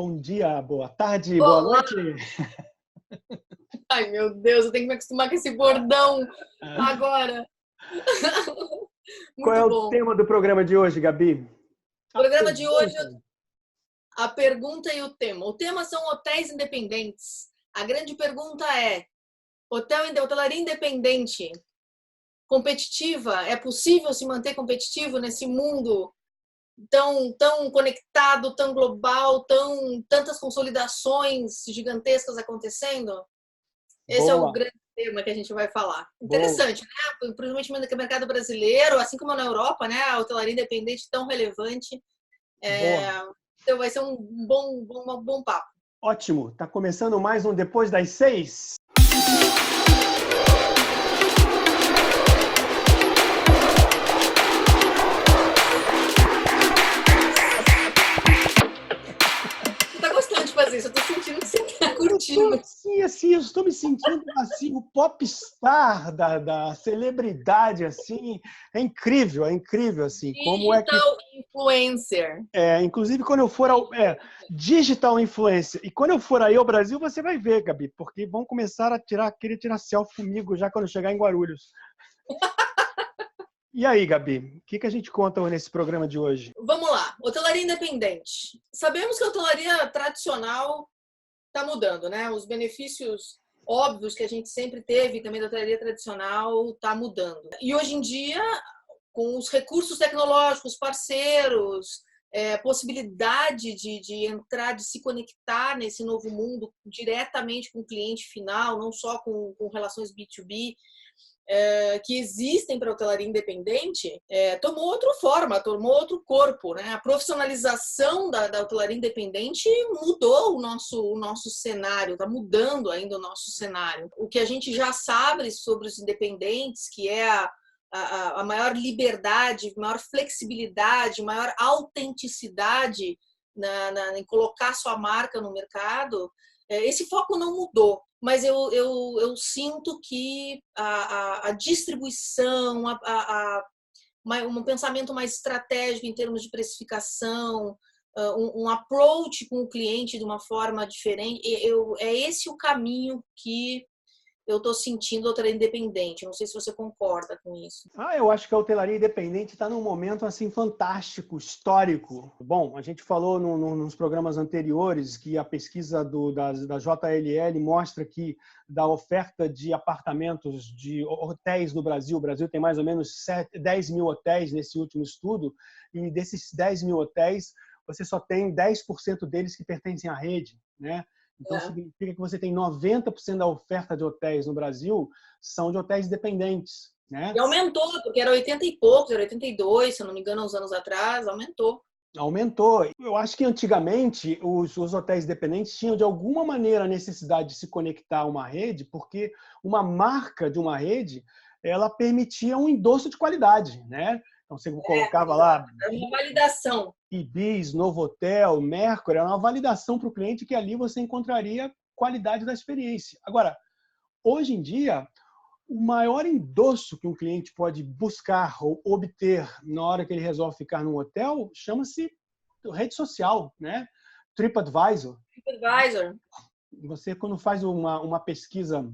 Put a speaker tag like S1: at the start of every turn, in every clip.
S1: bom dia, boa tarde, boa
S2: Olá!
S1: noite.
S2: Ai, meu Deus, eu tenho que me acostumar com esse bordão agora.
S1: Qual é
S2: Muito
S1: o
S2: bom.
S1: tema do programa de hoje, Gabi?
S2: O programa de hoje,
S1: Pergunta.
S2: a pergunta e o tema. O tema são hotéis independentes. A grande pergunta é: hotelaria independente, competitiva, é possível se manter competitivo nesse mundo tão conectado, tão global, tantas consolidações gigantescas acontecendo? Esse é o
S1: Boa,
S2: grande tema que a gente vai falar.
S1: boa,
S2: Interessante, né? Principalmente no mercado brasileiro, assim como na Europa, né? A hotelaria independente tão relevante.
S1: boa.
S2: Então vai ser um bom papo.
S1: Ótimo, tá começando mais um Depois das 6.
S2: Você tá gostando de fazer isso? Eu tô sentindo que você tá
S1: Eu estou
S2: curtindo.
S1: assim, eu estou me sentindo assim, o popstar da celebridade, assim. É incrível, assim, como é que...
S2: Digital influencer.
S1: inclusive, quando eu for digital influencer. E quando eu for aí ao Brasil, você vai ver, Gabi, porque vão começar a querer tirar selfie comigo já quando eu chegar em Guarulhos. E aí, Gabi, o que a gente conta nesse programa de hoje?
S2: Vamos lá, hotelaria independente. Sabemos que a hotelaria tradicional está mudando, né? Os benefícios óbvios que a gente sempre teve também da hotelaria tradicional está mudando. E hoje em dia, com os recursos tecnológicos, parceiros, possibilidade de entrar, de se conectar nesse novo mundo diretamente com o cliente final, não só com relações B2B, que existem para a hotelaria independente, tomou outra forma, tomou outro corpo, né? A profissionalização da hotelaria independente mudou o nosso cenário, está mudando ainda o nosso cenário. O que a gente já sabe sobre os independentes, que é a maior liberdade, maior flexibilidade, maior autenticidade em colocar sua marca no mercado, esse foco não mudou. Mas eu sinto que a distribuição, um pensamento mais estratégico em termos de precificação, um approach com o cliente de uma forma diferente, é esse o caminho que eu estou sentindo a hotelaria independente. Não sei se você concorda com isso.
S1: Eu acho que a hotelaria independente está num momento assim fantástico, histórico. Bom, a gente falou nos programas anteriores que a pesquisa da JLL mostra que da oferta de apartamentos de hotéis no Brasil, o Brasil tem mais ou menos 10 mil hotéis nesse último estudo, e desses 10 mil hotéis, você só tem 10% deles que pertencem à rede, né? Então, significa que você tem 90% da oferta de hotéis no Brasil são de hotéis dependentes, né?
S2: E aumentou, porque era 80 e poucos, era 82, se eu não me engano, uns anos atrás, aumentou.
S1: Aumentou. Eu acho que antigamente os hotéis dependentes tinham de alguma maneira a necessidade de se conectar a uma rede, porque uma marca de uma rede, ela permitia um endosso de qualidade, né? Então você colocava lá
S2: Era uma validação.
S1: Ibis, Novotel, Mercury, era uma validação para o cliente que ali você encontraria qualidade da experiência. Agora, hoje em dia, o maior endosso que um cliente pode buscar ou obter na hora que ele resolve ficar num hotel chama-se rede social, né? TripAdvisor.
S2: TripAdvisor.
S1: Você, quando faz uma pesquisa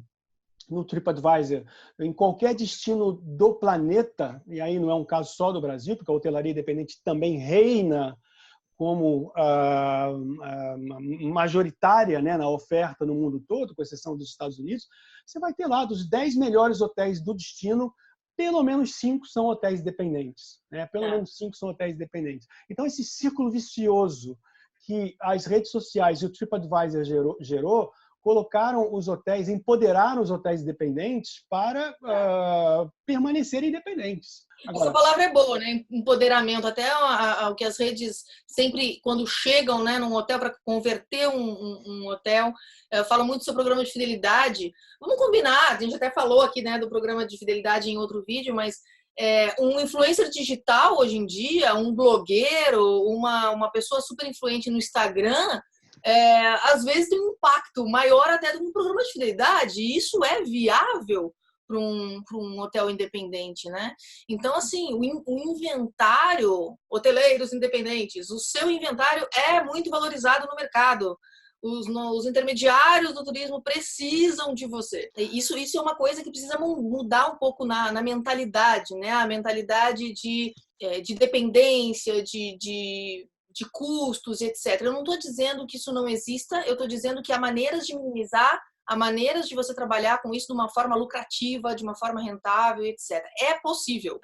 S1: no TripAdvisor, em qualquer destino do planeta, e aí não é um caso só do Brasil, porque a hotelaria independente também reina como majoritária, né, na oferta no mundo todo, com exceção dos Estados Unidos, você vai ter lá dos 10 melhores hotéis do destino, pelo menos 5 são hotéis dependentes, né? Pelo menos 5 são hotéis dependentes. Então, esse círculo vicioso que as redes sociais e o TripAdvisor gerou colocaram os hotéis, empoderaram os hotéis independentes para permanecerem independentes.
S2: Essa palavra é boa, né? Empoderamento. Até o que as redes sempre, quando chegam, né, num hotel para converter um hotel, falam muito sobre o programa de fidelidade. Vamos combinar, a gente até falou aqui, né, do programa de fidelidade em outro vídeo, mas um influencer digital hoje em dia, um blogueiro, uma pessoa super influente no Instagram, às vezes tem um impacto maior até do que um programa de fidelidade. E isso é viável para um hotel independente, né? Então, assim, o inventário, hoteleiros independentes, o seu inventário é muito valorizado no mercado. Os intermediários do turismo precisam de você. Isso é uma coisa que precisa mudar um pouco na mentalidade, né? A mentalidade de dependência, de custos, etc. Eu não estou dizendo que isso não exista, eu estou dizendo que há maneiras de minimizar, há maneiras de você trabalhar com isso de uma forma lucrativa, de uma forma rentável, etc. É possível.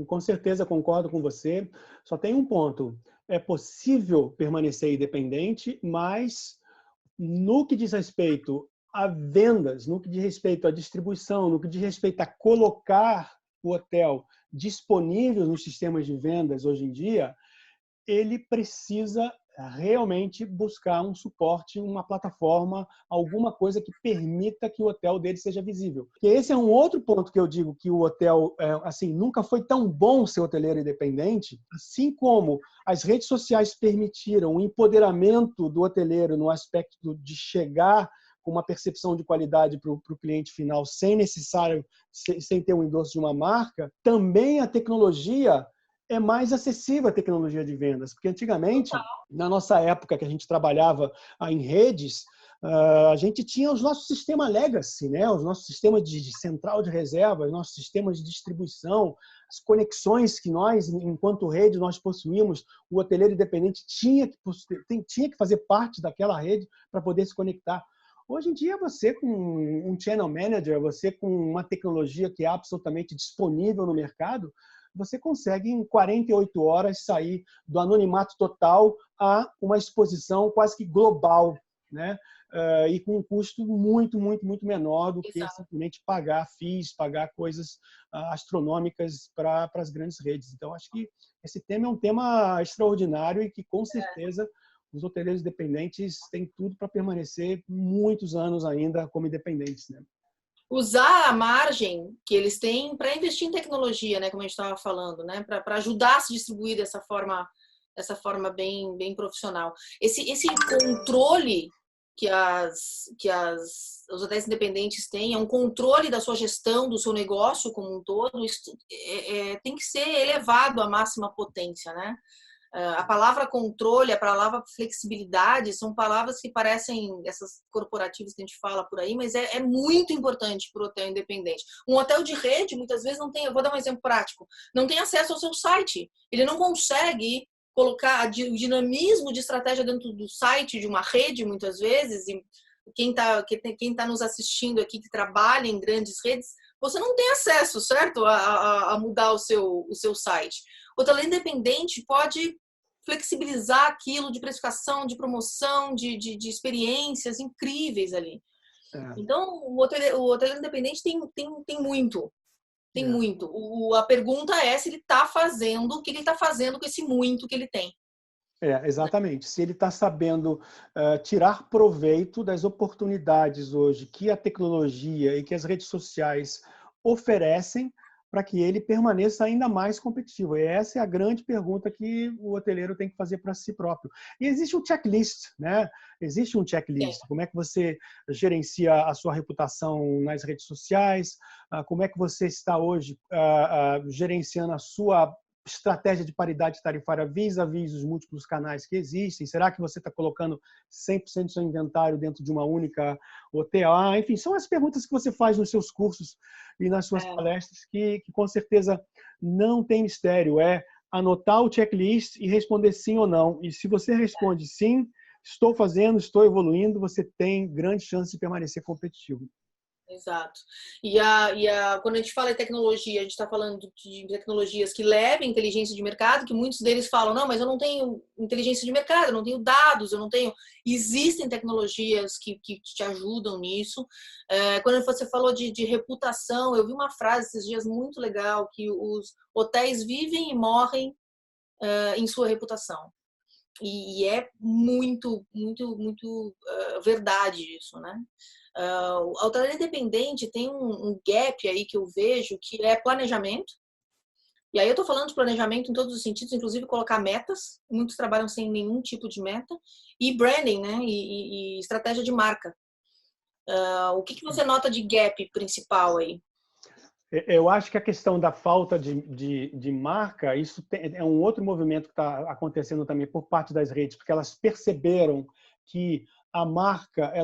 S1: Com certeza concordo com você. Só tem um ponto. É possível permanecer independente, mas no que diz respeito a vendas, no que diz respeito à distribuição, no que diz respeito a colocar o hotel disponível nos sistemas de vendas hoje em dia, ele precisa realmente buscar um suporte, uma plataforma, alguma coisa que permita que o hotel dele seja visível. Porque esse é um outro ponto que eu digo que o hotel, assim, nunca foi tão bom ser hoteleiro independente, assim como as redes sociais permitiram o empoderamento do hoteleiro no aspecto de chegar com uma percepção de qualidade para o cliente final sem ter o endosso de uma marca, também a tecnologia é mais acessível a tecnologia de vendas. Porque antigamente, na nossa época que a gente trabalhava em redes, a gente tinha os nossos sistemas legacy, né? Os nossos sistemas de central de reserva, os nossos sistemas de distribuição, as conexões que nós, enquanto rede, nós possuímos. O hoteleiro independente tinha que fazer parte daquela rede para poder se conectar. Hoje em dia, você com um channel manager, você com uma tecnologia que é absolutamente disponível no mercado, você consegue em 48 horas sair do anonimato total a uma exposição quase que global, né? E com um custo muito, muito, muito menor do que simplesmente pagar FIIs, pagar coisas astronômicas para as grandes redes. Então, acho que esse tema é um tema extraordinário e que, com certeza, os hoteleiros independentes têm tudo para permanecer muitos anos ainda como independentes, né?
S2: Usar a margem que eles têm para investir em tecnologia, né, como a gente estava falando, né, para ajudar a se distribuir dessa forma bem profissional. Esse controle que os hotéis independentes têm, é um controle da sua gestão, do seu negócio como um todo, isso, tem que ser elevado à máxima potência, né? A palavra controle, a palavra flexibilidade são palavras que parecem essas corporativas que a gente fala por aí, mas é muito importante para o hotel independente. Um hotel de rede, muitas vezes, não tem, eu vou dar um exemplo prático, não tem acesso ao seu site. Ele não consegue colocar o dinamismo de estratégia dentro do site de uma rede, muitas vezes, e quem tá nos assistindo aqui, que trabalha em grandes redes, você não tem acesso, certo? A mudar o seu site. O hotel independente pode flexibilizar aquilo de precificação, de promoção, de experiências incríveis ali. Então, o hotel independente tem muito. Tem muito. A pergunta é se ele está fazendo, o que ele está fazendo com esse muito que ele tem.
S1: Exatamente. Se ele está sabendo tirar proveito das oportunidades hoje que a tecnologia e que as redes sociais oferecem para que ele permaneça ainda mais competitivo. E essa é a grande pergunta que o hoteleiro tem que fazer para si próprio. E existe um checklist, né? Existe um checklist. Como é que você gerencia a sua reputação nas redes sociais? Como é que você está hoje gerenciando a sua estratégia de paridade tarifária vis-à-vis os múltiplos canais que existem? Será que você está colocando 100% do seu inventário dentro de uma única OTA? Enfim, são as perguntas que você faz nos seus cursos e nas suas palestras que com certeza não tem mistério. É anotar o checklist e responder sim ou não. E se você responde sim, estou fazendo, estou evoluindo, você tem grande chance de permanecer competitivo.
S2: Exato. Quando a gente fala em tecnologia, a gente está falando de tecnologias que levem inteligência de mercado, que muitos deles falam, não, mas eu não tenho inteligência de mercado, eu não tenho dados, eu não tenho... Existem tecnologias que te ajudam nisso. Quando você falou de reputação, eu vi uma frase esses dias muito legal, que os hotéis vivem e morrem em sua reputação. E é muito, muito, muito verdade isso, né? O hotel independente tem um gap aí que eu vejo, que é planejamento. E aí eu estou falando de planejamento em todos os sentidos, inclusive colocar metas. Muitos trabalham sem nenhum tipo de meta. E branding, né? E estratégia de marca. O que você nota de gap principal aí?
S1: Eu acho que a questão da falta de marca, é um outro movimento que está acontecendo também por parte das redes, porque elas perceberam que a marca,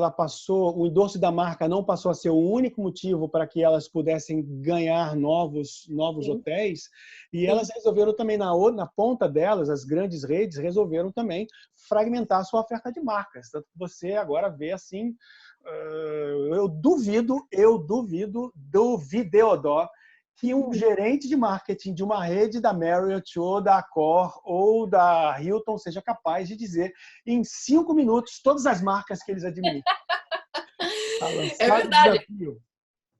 S1: o endosso da marca não passou a ser o único motivo para que elas pudessem ganhar novos
S2: Sim,
S1: hotéis, e
S2: sim.
S1: elas resolveram também, na ponta delas, as grandes redes resolveram também fragmentar a sua oferta de marcas. Tanto que você agora vê assim, duvideodó que um gerente de marketing de uma rede da Marriott ou da Accor ou da Hilton seja capaz de dizer em 5 minutos todas as marcas que eles administram. Está
S2: É
S1: lançado o
S2: verdade.
S1: desafio.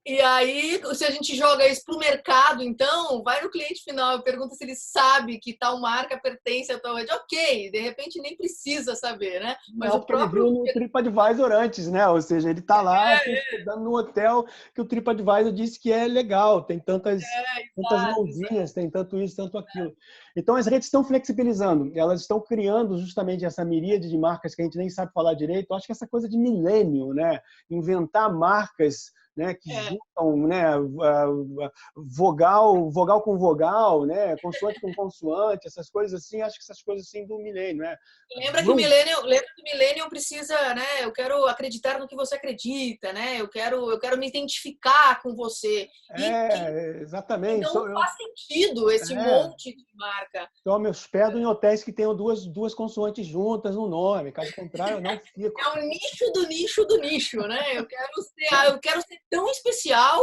S2: E aí, se a gente joga isso para o mercado, então, vai no cliente final e pergunta se ele sabe que tal marca pertence a tal rede. Ok, de repente nem precisa saber, né? Mas
S1: Não,
S2: o
S1: porque ele
S2: próprio...
S1: viu no TripAdvisor antes, né? Ou seja, ele está lá se hospedando no hotel que o TripAdvisor disse que é legal, tem tantas
S2: Exato, exato.
S1: mãozinhas, tem tanto isso, tanto aquilo. Então, as redes estão flexibilizando, elas estão criando justamente essa miríade de marcas que a gente nem sabe falar direito. Eu acho que essa coisa de milênio, né? Inventar marcas, né, que
S2: É.
S1: juntam, né, vogal com vogal, né, consoante com consoante, essas coisas assim, acho que essas coisas assim do milênio, né?
S2: Lembra que o millennial precisa, né? Eu quero acreditar no que você acredita, né? Eu quero me identificar com você. E que
S1: Exatamente.
S2: então não faz sentido esse
S1: É,
S2: monte de marca.
S1: então, me hospedo em hotéis que tenham duas consoantes juntas no nome. Caso contrário, eu não fico.
S2: É o nicho do nicho do nicho, né? Eu quero ser tão especial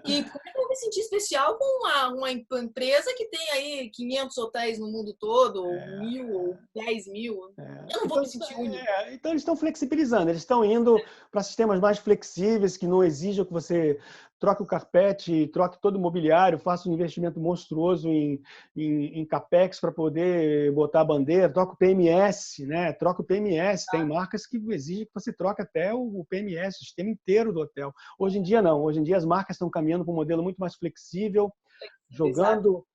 S2: que como é que eu vou me sentir especial com uma empresa que tem aí 500 hotéis no mundo todo, ou 1.000, ou 10.000? Eu não vou
S1: Então,
S2: me sentir único.
S1: então, eles estão flexibilizando, eles estão indo para sistemas mais flexíveis, que não exijam que você troque o carpete, troque todo o mobiliário, faça um investimento monstruoso em capex para poder botar a bandeira, troca o PMS, né? Troca o PMS. Tem marcas que exigem que você troque até o PMS, o sistema inteiro do hotel. Hoje em dia, não. Hoje em dia, as marcas estão caminhando para um modelo muito mais flexível,
S2: Exato.
S1: jogando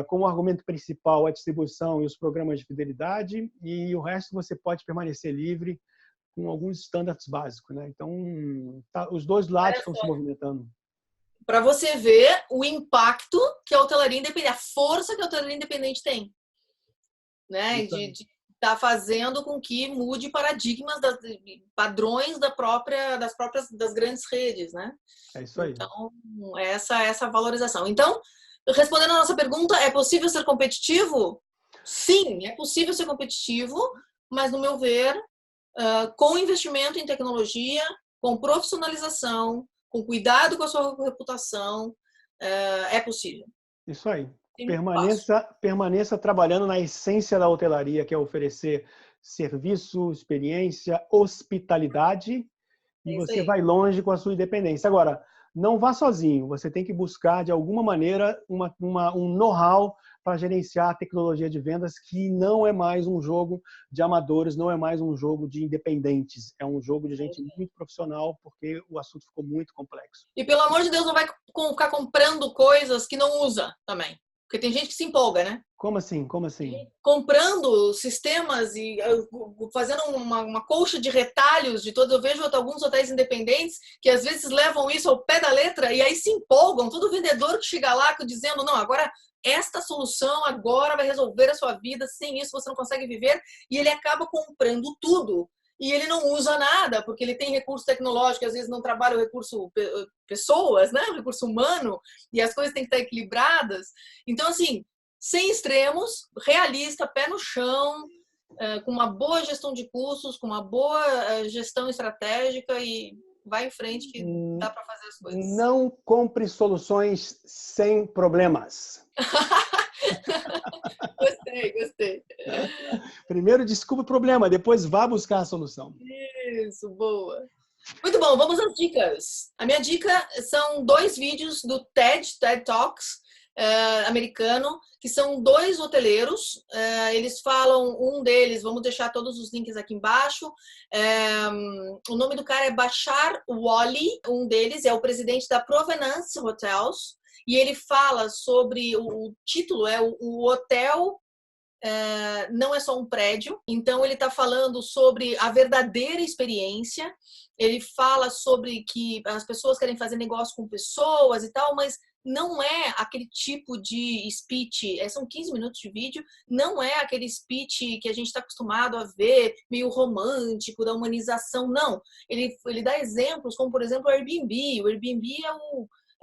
S1: como argumento principal a distribuição e os programas de fidelidade, e o resto você pode permanecer livre com alguns estándares básicos, né? Então, os dois lados
S2: Olha
S1: estão se
S2: só,
S1: movimentando.
S2: para você ver o impacto que a hotelaria independente, a força que a hotelaria independente tem, né?
S1: Isso
S2: De
S1: aí.
S2: estar fazendo com que mude paradigmas, padrões das grandes redes, né?
S1: É isso aí.
S2: Então, essa valorização. Então, respondendo a nossa pergunta, é possível ser competitivo? Sim, é possível ser competitivo, mas, no meu ver, com investimento em tecnologia, com profissionalização, com cuidado com a sua reputação, é possível.
S1: Isso aí.
S2: Tem passo.
S1: Permaneça trabalhando na essência da hotelaria, que é oferecer serviço, experiência, hospitalidade, e
S2: É isso
S1: você
S2: aí.
S1: vai longe com a sua independência. Agora, não vá sozinho, você tem que buscar, de alguma maneira, um know-how para gerenciar a tecnologia de vendas, que não é mais um jogo de amadores, não é mais um jogo de independentes, é um jogo de gente muito profissional, porque o assunto ficou muito complexo.
S2: E, pelo amor de Deus, não vai ficar comprando coisas que não usa também. Porque tem gente que se empolga, né?
S1: Como assim? Como assim?
S2: Comprando sistemas e fazendo uma colcha de retalhos de todos. Eu vejo alguns hotéis independentes que às vezes levam isso ao pé da letra e aí se empolgam. Todo vendedor que chega lá dizendo, não, agora esta solução agora vai resolver a sua vida, sem isso você não consegue viver. E ele acaba comprando tudo. E ele não usa nada, porque ele tem recurso tecnológico, às vezes não trabalha o recurso pessoas, né? O recurso humano, e as coisas têm que estar equilibradas. Então, assim, sem extremos, realista, pé no chão, com uma boa gestão de custos, com uma boa gestão estratégica e vai em frente que dá para fazer as coisas.
S1: Não compre soluções sem problemas.
S2: Gostei, gostei.
S1: Primeiro descubra o problema, depois vá buscar a solução.
S2: Isso, boa. Muito bom, vamos às dicas. A minha dica são 2 vídeos do TED Talks, americano, que são 2 hoteleiros. Eles falam, um deles, vamos deixar todos os links aqui embaixo. O nome do cara é Bashar Wali, um deles é o presidente da Provenance Hotels, e ele fala sobre, o título é o hotel não é só um prédio. Então ele está falando sobre a verdadeira experiência. Ele fala sobre que as pessoas querem fazer negócio com pessoas e tal, mas não é aquele tipo de speech, são 15 minutos de vídeo, não é aquele speech que a gente está acostumado a ver, meio romântico, da humanização, não. Ele dá exemplos, como por exemplo o Airbnb. O Airbnb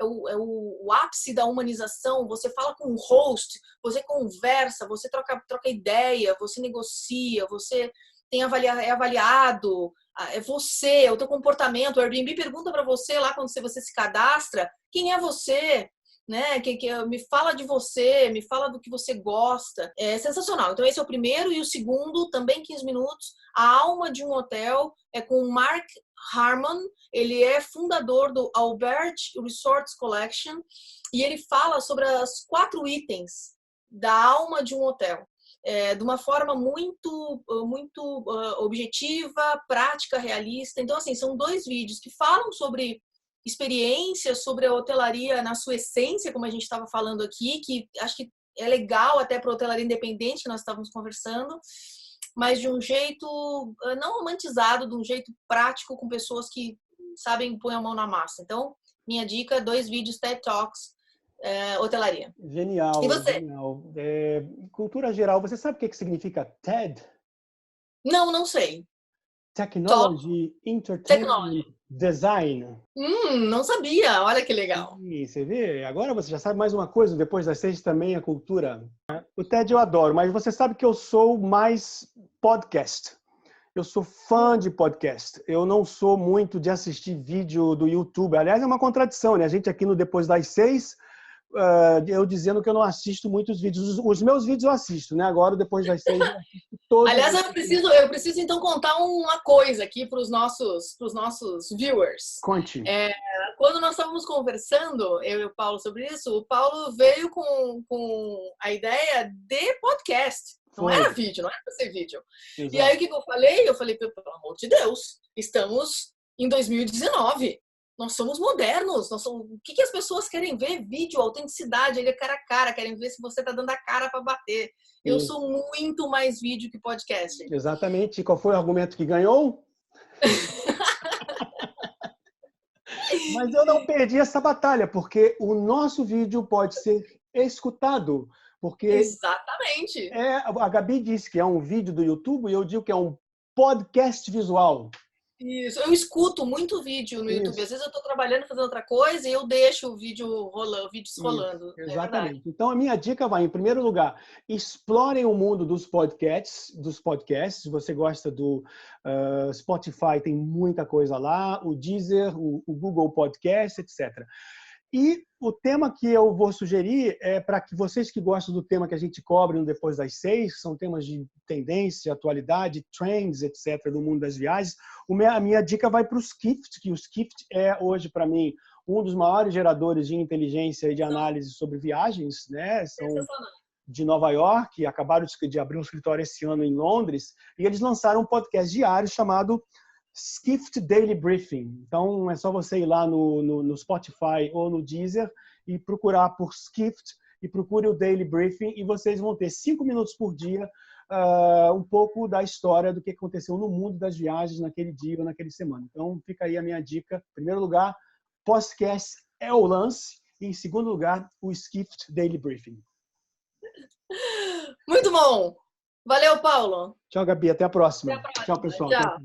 S2: é o ápice da humanização. Você fala com o host, você conversa, você troca ideia, você negocia, você é avaliado, é você, é o teu comportamento. O Airbnb pergunta para você lá quando você se cadastra, quem é você? Né? Me fala de você, me fala do que você gosta. É sensacional. Então esse é o primeiro. E o segundo, também 15 minutos, A Alma de um Hotel, é com o Mark Harmon. Ele é fundador do Albert Resorts Collection e ele fala sobre as 4 itens da alma de um hotel. De uma forma muito objetiva, prática, realista. Então, assim, são 2 vídeos que falam sobre experiências, sobre a hotelaria na sua essência, como a gente estava falando aqui, que acho que é legal até para a hotelaria independente que nós estávamos conversando, mas de um jeito não romantizado, de um jeito prático, com pessoas que sabem pôr a mão na massa. Então, minha dica, 2 vídeos TED Talks, hotelaria.
S1: Genial.
S2: E você?
S1: Genial. Cultura geral, você sabe o que significa TED?
S2: Não sei.
S1: Technology, Entertainment, Design.
S2: Não sabia. Olha que legal.
S1: E você vê, agora você já sabe mais uma coisa, depois das 6 também a cultura. O TED eu adoro, mas você sabe que eu sou mais podcast. Eu sou fã de podcast. Eu não sou muito de assistir vídeo do YouTube. Aliás, é uma contradição, né? A gente aqui no Depois das 6, eu dizendo que eu não assisto muitos vídeos. Os meus vídeos eu assisto, né? Agora, Depois das 6, eu assisto todos.
S2: Aliás, eu preciso então contar uma coisa aqui para os nossos viewers.
S1: Conte.
S2: Quando nós estávamos conversando, eu e o Paulo, sobre isso, o Paulo veio com a ideia de podcast. Não era vídeo, não era para ser vídeo. Exato. E aí o que eu falei? Eu falei, pelo amor de Deus, estamos em 2019. Nós somos modernos. O que as pessoas querem ver? Vídeo, autenticidade, ele é cara a cara, querem ver se você está dando a cara para bater. Eu sou muito mais vídeo que podcast.
S1: Exatamente. E qual foi o argumento que ganhou? Mas eu não perdi essa batalha, porque o nosso vídeo pode ser escutado. Porque
S2: exatamente.
S1: A Gabi disse que é um vídeo do YouTube e eu digo que é um podcast visual.
S2: Isso, eu escuto muito vídeo no YouTube. Às vezes eu estou trabalhando, fazendo outra coisa e eu deixo o vídeo rolando, vídeos rolando.
S1: Exatamente. Então a minha dica vai, em primeiro lugar, explorem o mundo dos podcasts. Se você gosta do Spotify, tem muita coisa lá, o Deezer, o Google Podcast, etc. E o tema que eu vou sugerir é para que vocês que gostam do tema que a gente cobre no Depois das 6, são temas de tendência, atualidade, trends, etc., do mundo das viagens. A minha dica vai para o Skift, que o Skift é hoje, para mim, um dos maiores geradores de inteligência e de análise sobre viagens, né? São de Nova York, acabaram de abrir um escritório esse ano em Londres, e eles lançaram um podcast diário chamado Skift Daily Briefing. Então, é só você ir lá no Spotify ou no Deezer e procurar por Skift e procure o Daily Briefing e vocês vão ter 5 minutos por dia um pouco da história do que aconteceu no mundo das viagens naquele dia ou naquela semana. Então, fica aí a minha dica. Em primeiro lugar, podcast é o lance. E, em segundo lugar, o Skift Daily Briefing.
S2: Muito bom! Valeu, Paulo!
S1: Tchau, Gabi. Até a próxima.
S2: Até a próxima.
S1: Tchau, pessoal.
S2: Tchau.